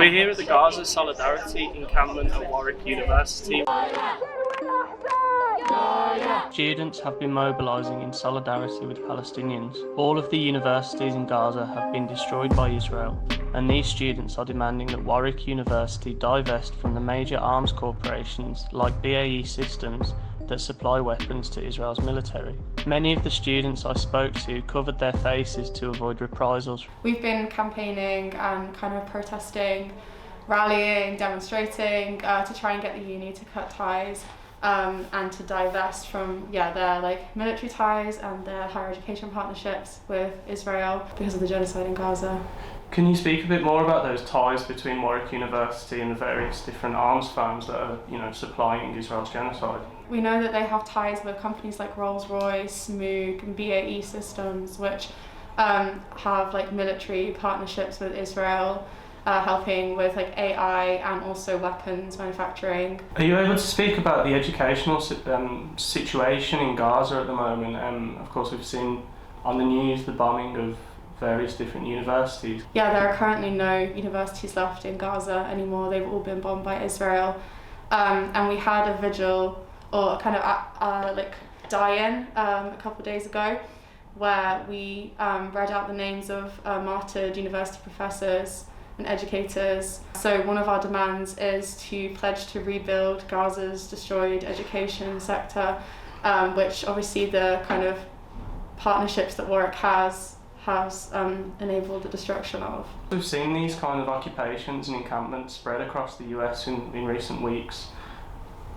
We're here at the Gaza Solidarity encampment at Warwick University. Students have been mobilising in solidarity with Palestinians. All of the universities in Gaza have been destroyed by Israel, and these students are demanding that Warwick University divest from the major arms corporations like BAE Systems that supply weapons to Israel's military. Many of the students I spoke to covered their faces to avoid reprisals. We've been campaigning and kind of protesting, rallying, demonstrating to try and get the uni to cut ties and to divest from their military ties and their higher education partnerships with Israel because of the genocide in Gaza. Can you speak a bit more about those ties between Warwick University and the various different arms firms that are, supplying Israel's genocide? We know that they have ties with companies like Rolls-Royce, Moog and BAE Systems, which have military partnerships with Israel, helping with AI and also weapons manufacturing. Are you able to speak about the educational situation in Gaza at the moment? Of course, we've seen on the news the bombing of various different universities. Yeah, there are currently no universities left in Gaza anymore. They've all been bombed by Israel. And we had a vigil or a kind of die-in a couple of days ago where we read out the names of martyred university professors and educators. So one of our demands is to pledge to rebuild Gaza's destroyed education sector, which obviously the kind of partnerships that Warwick has enabled the destruction of. We've seen these kind of occupations and encampments spread across the US in recent weeks.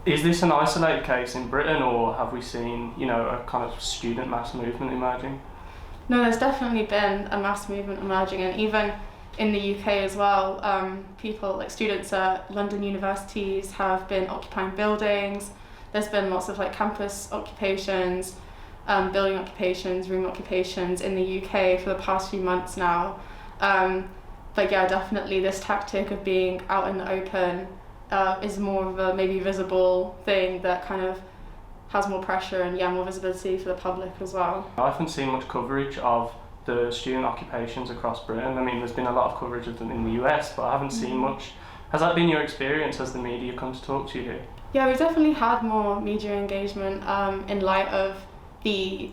Is this an isolated case in Britain, or have we seen, a kind of student mass movement emerging? No, there's definitely been a mass movement emerging, and even in the UK as well, students at London universities have been occupying buildings. There's been lots of campus occupations, building occupations, room occupations in the UK for the past few months now. Definitely this tactic of being out in the open is more of a maybe visible thing that kind of has more pressure and more visibility for the public as well. I haven't seen much coverage of the student occupations across Britain. I mean, there's been a lot of coverage of them in the US, but I haven't seen much. Has that been your experience as the media come to talk to you here? Yeah, we've definitely had more media engagement in light of the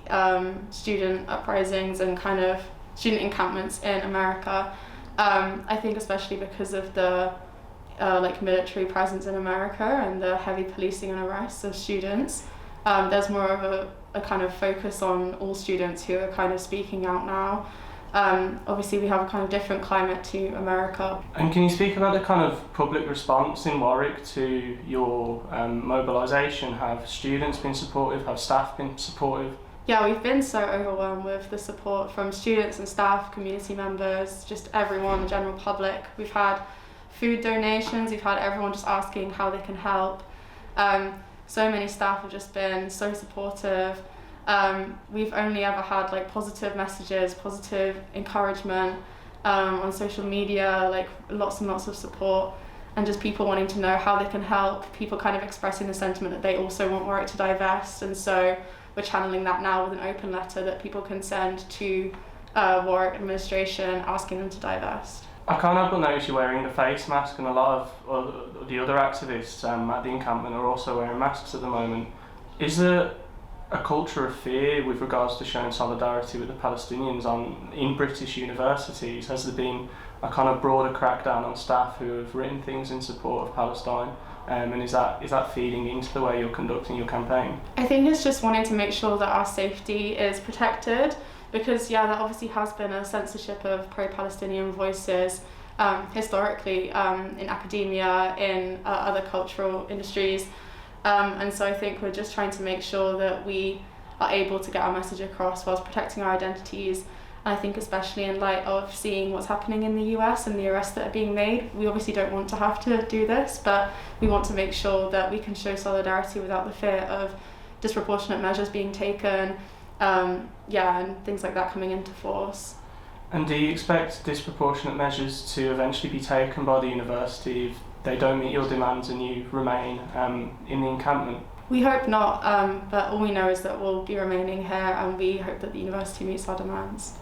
student uprisings and kind of student encampments in America. I think especially because of the military presence in America and the heavy policing and arrests of students. There's more of a kind of focus on all students who are kind of speaking out now. Obviously we have a kind of different climate to America. And can you speak about the kind of public response in Warwick to your mobilisation? Have students been supportive? Have staff been supportive? Yeah, we've been so overwhelmed with the support from students and staff, community members, just everyone, the general public. We've had food donations, we've had everyone just asking how they can help. So many staff have just been so supportive. We've only ever had positive messages, positive encouragement on social media, lots and lots of support, and just people wanting to know how they can help, people kind of expressing the sentiment that they also want Warwick to divest, and so we're channeling that now with an open letter that people can send to Warwick administration asking them to divest. I can't help but notice you're wearing the face mask, and a lot of the other activists at the encampment are also wearing masks at the moment. Is there a culture of fear with regards to showing solidarity with the Palestinians in British universities? Has there been a kind of broader crackdown on staff who have written things in support of Palestine? And is that feeding into the way you're conducting your campaign? I think it's just wanting to make sure that our safety is protected, because there obviously has been a censorship of pro-Palestinian voices historically in academia, in other cultural industries. And so I think we're just trying to make sure that we are able to get our message across whilst protecting our identities. And I think especially in light of seeing what's happening in the US and the arrests that are being made, we obviously don't want to have to do this, but we want to make sure that we can show solidarity without the fear of disproportionate measures being taken, and things like that coming into force. And do you expect disproportionate measures to eventually be taken by the university if they don't meet your demands and you remain in the encampment? We hope not, but all we know is that we'll be remaining here, and we hope that the university meets our demands.